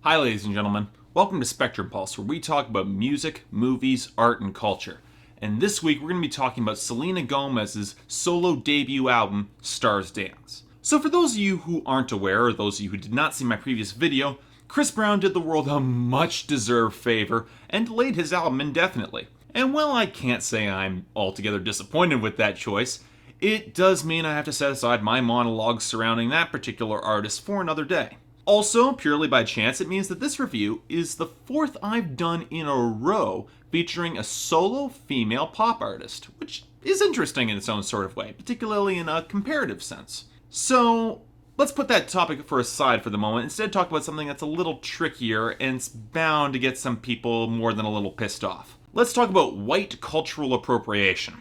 Hi ladies and gentlemen, welcome to Spectrum Pulse, where we talk about music, movies, art, and culture. And this week we're going to be talking about Selena Gomez's solo debut album, Stars Dance. So for those of you who aren't aware, or those of you who did not see my previous video, Chris Brown did the world a much deserved favor and delayed his album indefinitely. And while I can't say I'm altogether disappointed with that choice, it does mean I have to set aside my monologues surrounding that particular artist for another day. Also, purely by chance, it means that this review is the fourth I've done in a row featuring a solo female pop artist, which is interesting in its own sort of way, particularly in a comparative sense. So, let's put that topic aside for the moment, instead talk about something that's a little trickier and it's bound to get some people more than a little pissed off. Let's talk about white cultural appropriation.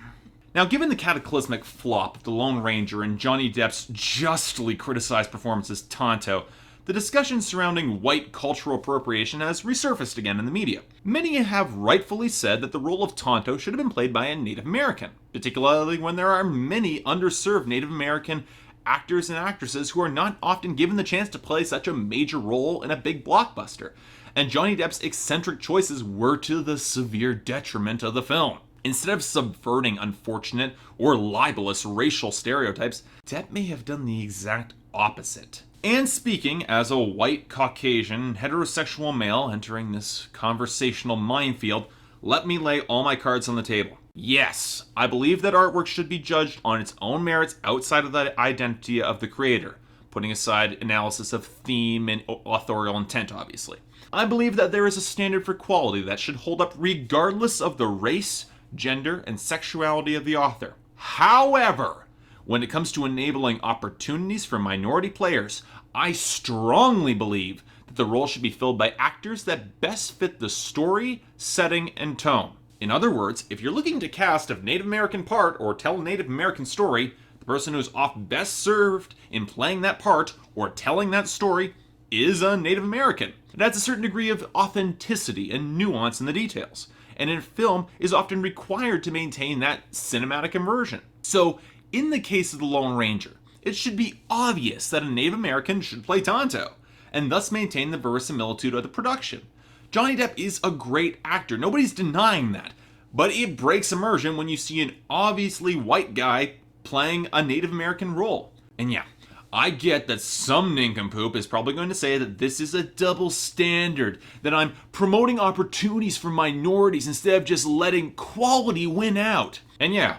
Now, given the cataclysmic flop of The Lone Ranger and Johnny Depp's justly criticized performance as Tonto, the discussion surrounding white cultural appropriation has resurfaced again in the media. Many have rightfully said that the role of Tonto should have been played by a Native American, particularly when there are many underserved Native American actors and actresses who are not often given the chance to play such a major role in a big blockbuster. And Johnny Depp's eccentric choices were to the severe detriment of the film. Instead of subverting unfortunate or libelous racial stereotypes, Depp may have done the exact opposite. And speaking as a white, Caucasian, heterosexual male entering this conversational minefield, let me lay all my cards on the table. Yes, I believe that artwork should be judged on its own merits outside of the identity of the creator, putting aside analysis of theme and authorial intent, obviously. I believe that there is a standard for quality that should hold up regardless of the race, gender, and sexuality of the author. However, when it comes to enabling opportunities for minority players, I strongly believe that the role should be filled by actors that best fit the story, setting, and tone. In other words, if you're looking to cast a Native American part or tell a Native American story, the person who's best served in playing that part or telling that story is a Native American. It adds a certain degree of authenticity and nuance in the details, and in film is often required to maintain that cinematic immersion. So, in the case of The Lone Ranger, it should be obvious that a Native American should play Tonto, and thus maintain the verisimilitude of the production. Johnny Depp is a great actor, nobody's denying that, but it breaks immersion when you see an obviously white guy playing a Native American role. And yeah, I get that some nincompoop is probably going to say that this is a double standard, that I'm promoting opportunities for minorities instead of just letting quality win out. And yeah,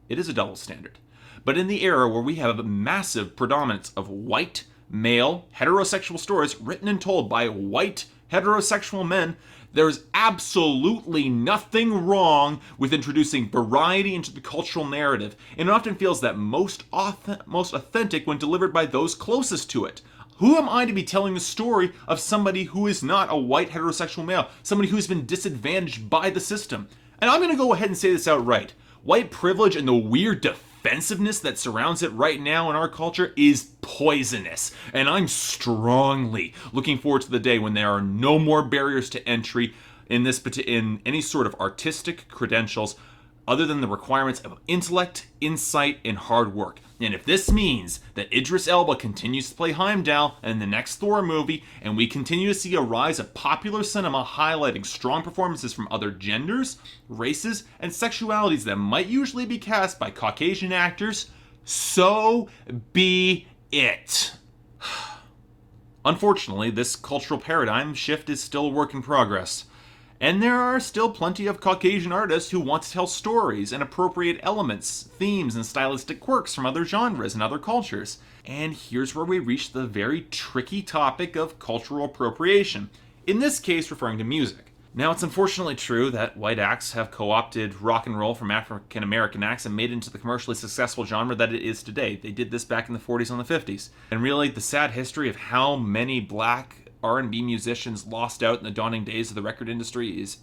it is a double standard. But in the era where we have a massive predominance of white, male, heterosexual stories written and told by white, heterosexual men, there's absolutely nothing wrong with introducing variety into the cultural narrative, and it often feels that most authentic when delivered by those closest to it. Who am I to be telling the story of somebody who is not a white heterosexual male, somebody who's been disadvantaged by the system? And I'm going to go ahead and say this outright. White privilege and the weird defensiveness that surrounds it right now in our culture is poisonous, and I'm strongly looking forward to the day when there are no more barriers to entry in any sort of artistic credentials other than the requirements of intellect, insight, and hard work. And if this means that Idris Elba continues to play Heimdall in the next Thor movie, and we continue to see a rise of popular cinema highlighting strong performances from other genders, races, and sexualities that might usually be cast by Caucasian actors, so be it. Unfortunately, this cultural paradigm shift is still a work in progress. And there are still plenty of Caucasian artists who want to tell stories and appropriate elements, themes, and stylistic quirks from other genres and other cultures. And here's where we reach the very tricky topic of cultural appropriation, in this case referring to music. Now, it's unfortunately true that white acts have co-opted rock and roll from African American acts and made it into the commercially successful genre that it is today. They did this back in the 40s and the 50s. And really, the sad history of how many black R&B musicians lost out in the dawning days of the record industry is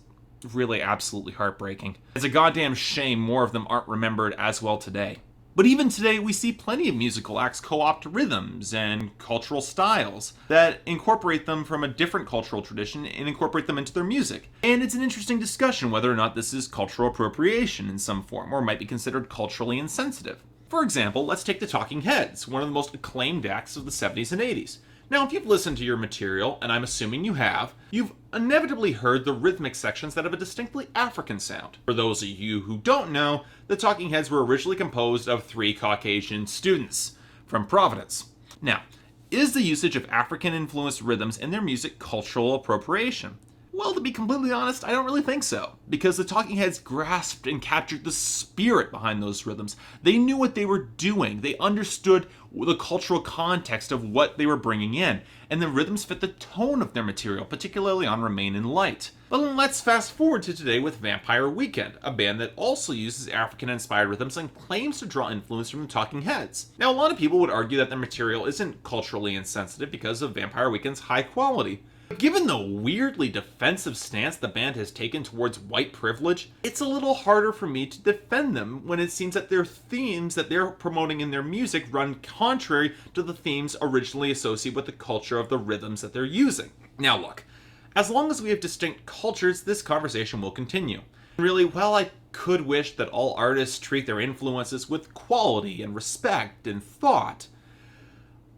really absolutely heartbreaking. It's a goddamn shame more of them aren't remembered as well today. But even today, we see plenty of musical acts co-opt rhythms and cultural styles that incorporate them from a different cultural tradition and incorporate them into their music. And it's an interesting discussion whether or not this is cultural appropriation in some form, or might be considered culturally insensitive. For example, let's take the Talking Heads, one of the most acclaimed acts of the 70s and 80s. Now, if you've listened to your material, and I'm assuming you have, you've inevitably heard the rhythmic sections that have a distinctly African sound. For those of you who don't know, the Talking Heads were originally composed of 3 Caucasian students from Providence. Now, is the usage of African-influenced rhythms in their music cultural appropriation? Well, to be completely honest, I don't really think so, because the Talking Heads grasped and captured the spirit behind those rhythms. They knew what they were doing. They understood the cultural context of what they were bringing in, and the rhythms fit the tone of their material, particularly on Remain in Light. But let's fast forward to today with Vampire Weekend, a band that also uses African-inspired rhythms and claims to draw influence from the Talking Heads. Now, a lot of people would argue that their material isn't culturally insensitive because of Vampire Weekend's high quality. Given the weirdly defensive stance the band has taken towards white privilege, it's a little harder for me to defend them when it seems that their themes that they're promoting in their music run contrary to the themes originally associated with the culture of the rhythms that they're using. Now look, as long as we have distinct cultures, this conversation will continue. Really, while I could wish that all artists treat their influences with quality and respect and thought,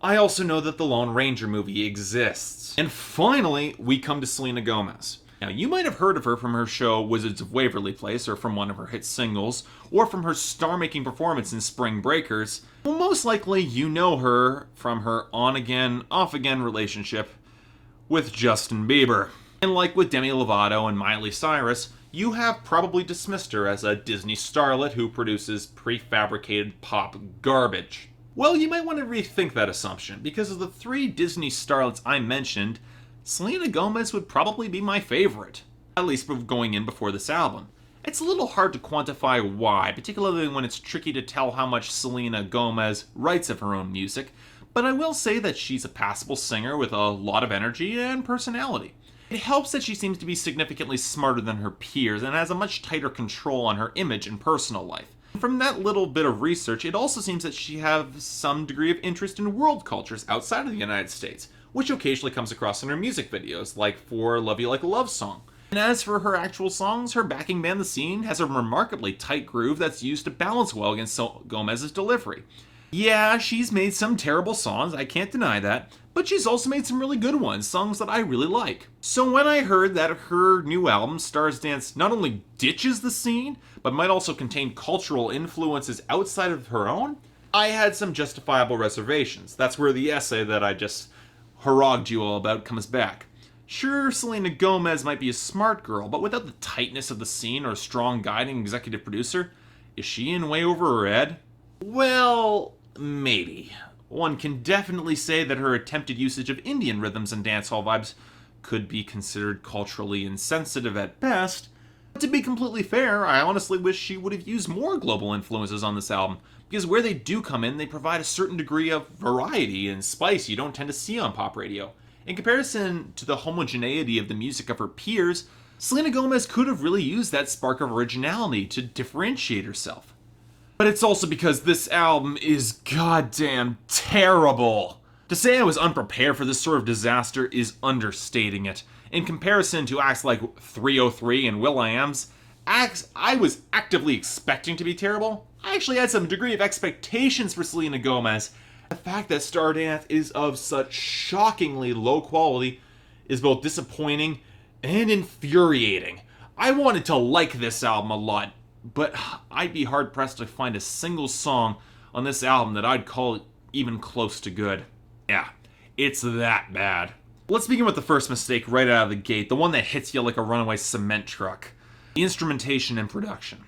I also know that the Lone Ranger movie exists. And finally, we come to Selena Gomez. Now, you might have heard of her from her show Wizards of Waverly Place, or from one of her hit singles, or from her star-making performance in Spring Breakers. Well, most likely you know her from her on-again, off-again relationship with Justin Bieber. And like with Demi Lovato and Miley Cyrus, you have probably dismissed her as a Disney starlet who produces prefabricated pop garbage. Well, you might want to rethink that assumption, because of the 3 Disney starlets I mentioned, Selena Gomez would probably be my favorite, at least going in before this album. It's a little hard to quantify why, particularly when it's tricky to tell how much Selena Gomez writes of her own music, but I will say that she's a passable singer with a lot of energy and personality. It helps that she seems to be significantly smarter than her peers and has a much tighter control on her image and personal life. From that little bit of research, it also seems that she has some degree of interest in world cultures outside of the United States, which occasionally comes across in her music videos, like for Love You Like a Love Song. And as for her actual songs, her backing band The Scene has a remarkably tight groove that's used to balance well against Gomez's delivery. Yeah, she's made some terrible songs, I can't deny that, but she's also made some really good ones, songs that I really like. So when I heard that her new album, Stars Dance, not only ditches The Scene, but might also contain cultural influences outside of her own, I had some justifiable reservations. That's where the essay that I just harangued you all about comes back. Sure, Selena Gomez might be a smart girl, but without the tightness of The Scene or a strong guiding executive producer, is she in way over her head? Well, maybe. One can definitely say that her attempted usage of Indian rhythms and dancehall vibes could be considered culturally insensitive at best. But to be completely fair, I honestly wish she would have used more global influences on this album, because where they do come in, they provide a certain degree of variety and spice you don't tend to see on pop radio. In comparison to the homogeneity of the music of her peers, Selena Gomez could have really used that spark of originality to differentiate herself. But it's also because this album is goddamn terrible. To say I was unprepared for this sort of disaster is understating it. In comparison to acts like 303 and will.i.am's, acts I was actively expecting to be terrible, I actually had some degree of expectations for Selena Gomez. The fact that Stardance is of such shockingly low quality is both disappointing and infuriating. I wanted to like this album a lot, but I'd be hard-pressed to find a single song on this album that I'd call even close to good. Yeah, it's that bad. Let's begin with the first mistake right out of the gate, the one that hits you like a runaway cement truck. The instrumentation and production.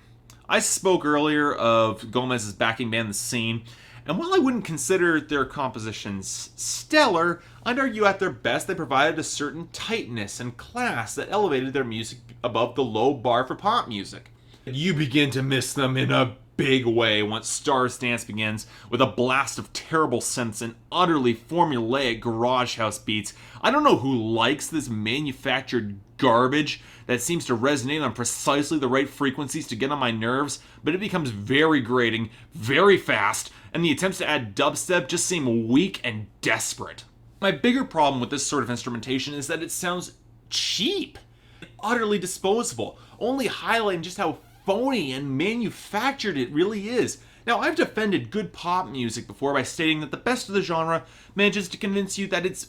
I spoke earlier of Gomez's backing band The Scene, and while I wouldn't consider their compositions stellar, I'd argue at their best they provided a certain tightness and class that elevated their music above the low bar for pop music. You begin to miss them in a big way once Stars Dance begins with a blast of terrible synths and utterly formulaic garage house beats. I don't know who likes this manufactured garbage that seems to resonate on precisely the right frequencies to get on my nerves, but it becomes very grating, very fast, and the attempts to add dubstep just seem weak and desperate. My bigger problem with this sort of instrumentation is that it sounds cheap, utterly disposable, only highlighting just how phony and manufactured it really is. Now, I've defended good pop music before by stating that the best of the genre manages to convince you that it's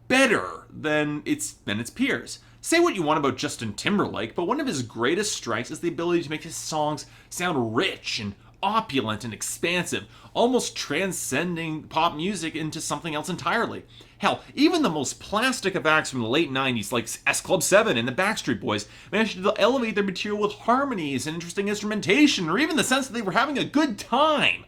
better than its peers. Say what you want about Justin Timberlake, but one of his greatest strengths is the ability to make his songs sound rich and opulent and expansive, almost transcending pop music into something else entirely. Hell, even the most plastic of acts from the late 90s, like S Club 7 and the Backstreet Boys, managed to elevate their material with harmonies and interesting instrumentation, or even the sense that they were having a good time,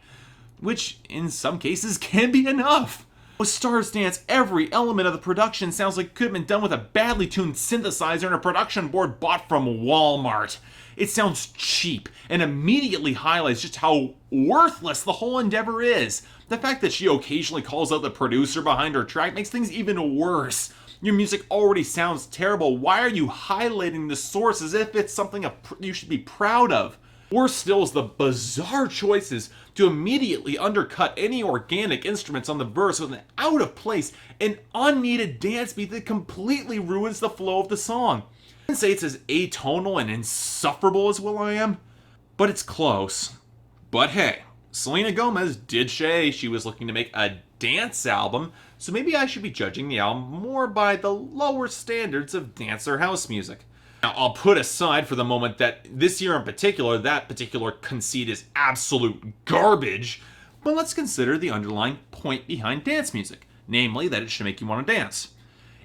which in some cases can be enough. With Stars Dance, every element of the production sounds like it could have been done with a badly tuned synthesizer and a production board bought from Walmart. It sounds cheap and immediately highlights just how worthless the whole endeavor is. The fact that she occasionally calls out the producer behind her track makes things even worse. Your music already sounds terrible. Why are you highlighting the source as if it's something you should be proud of? Worse still is the bizarre choices to immediately undercut any organic instruments on the verse with an out-of-place and unneeded dance beat that completely ruins the flow of the song. I wouldn't say it's as atonal and insufferable as will.i.am, but it's close. But hey, Selena Gomez did say she was looking to make a dance album, so maybe I should be judging the album more by the lower standards of dance or house music. Now, I'll put aside for the moment that this year in particular, that particular conceit is absolute garbage, but let's consider the underlying point behind dance music, namely that it should make you want to dance.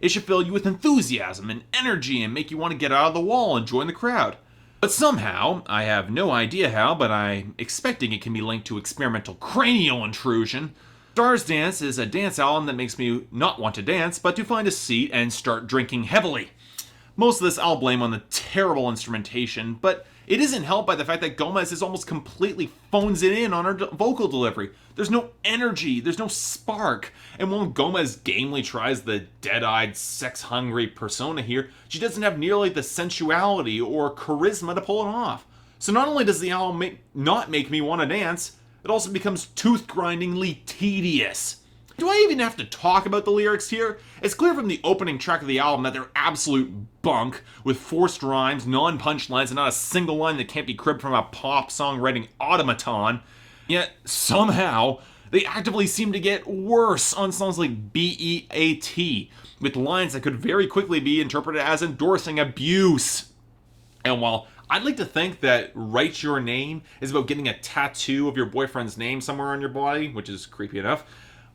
It should fill you with enthusiasm and energy and make you want to get out of the wall and join the crowd. But somehow, I have no idea how, but I'm expecting it can be linked to experimental cranial intrusion. Stars Dance is a dance album that makes me not want to dance, but to find a seat and start drinking heavily. Most of this I'll blame on the terrible instrumentation, but it isn't helped by the fact that Gomez is almost completely phones it in on her vocal delivery. There's no energy, there's no spark, and when Gomez gamely tries the dead-eyed, sex-hungry persona here, she doesn't have nearly the sensuality or charisma to pull it off. So not only does the album not make me want to dance, it also becomes tooth-grindingly tedious. Do I even have to talk about the lyrics here? It's clear from the opening track of the album that they're absolute bunk, with forced rhymes, non-punchlines, and not a single line that can't be cribbed from a pop songwriting automaton. Yet, somehow, they actively seem to get worse on songs like B.E.A.T., with lines that could very quickly be interpreted as endorsing abuse. And while I'd like to think that Write Your Name is about getting a tattoo of your boyfriend's name somewhere on your body, which is creepy enough,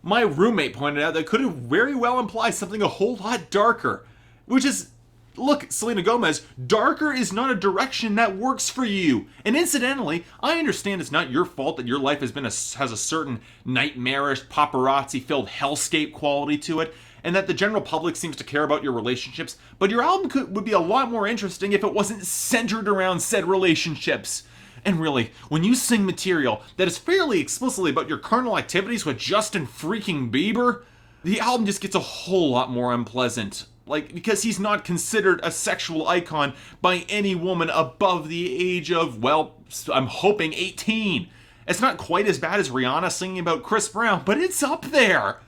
my roommate pointed out that could very well imply something a whole lot darker. Which is, look, Selena Gomez, darker is not a direction that works for you. And incidentally, I understand it's not your fault that your life has a certain nightmarish, paparazzi-filled hellscape quality to it, and that the general public seems to care about your relationships, but your album would be a lot more interesting if it wasn't centered around said relationships. And really, when you sing material that is fairly explicitly about your carnal activities with Justin freaking Bieber, the album just gets a whole lot more unpleasant. Because he's not considered a sexual icon by any woman above the age of, well, I'm hoping 18. It's not quite as bad as Rihanna singing about Chris Brown, but it's up there.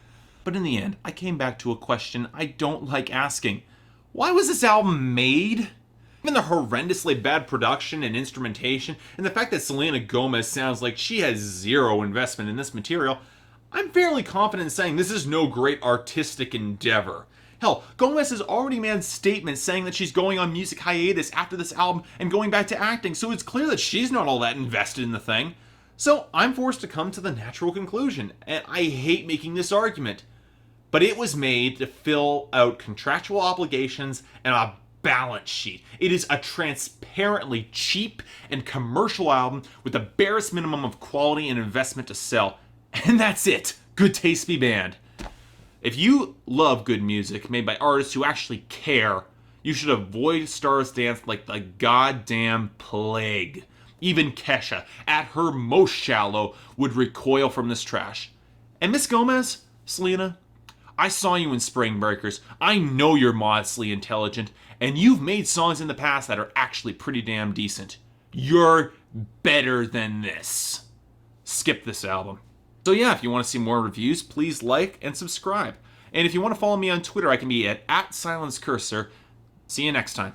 But in the end, I came back to a question I don't like asking. Why was this album made? Even the horrendously bad production and instrumentation, and the fact that Selena Gomez sounds like she has zero investment in this material, I'm fairly confident in saying this is no great artistic endeavor. Hell, Gomez has already made statements saying that she's going on music hiatus after this album and going back to acting, so it's clear that she's not all that invested in the thing. So I'm forced to come to the natural conclusion, and I hate making this argument, but it was made to fill out contractual obligations and a balance sheet. It is a transparently cheap and commercial album with the barest minimum of quality and investment to sell. And that's it. Good taste be banned. If you love good music made by artists who actually care, you should avoid Stars Dance like the goddamn plague. Even Kesha, at her most shallow, would recoil from this trash. And Miss Gomez, Selena, I saw you in Spring Breakers. I know you're modestly intelligent, and you've made songs in the past that are actually pretty damn decent. You're better than this. Skip this album. So yeah, if you want to see more reviews, please like and subscribe. And if you want to follow me on Twitter, I can be at @SilenceCursor. See you next time.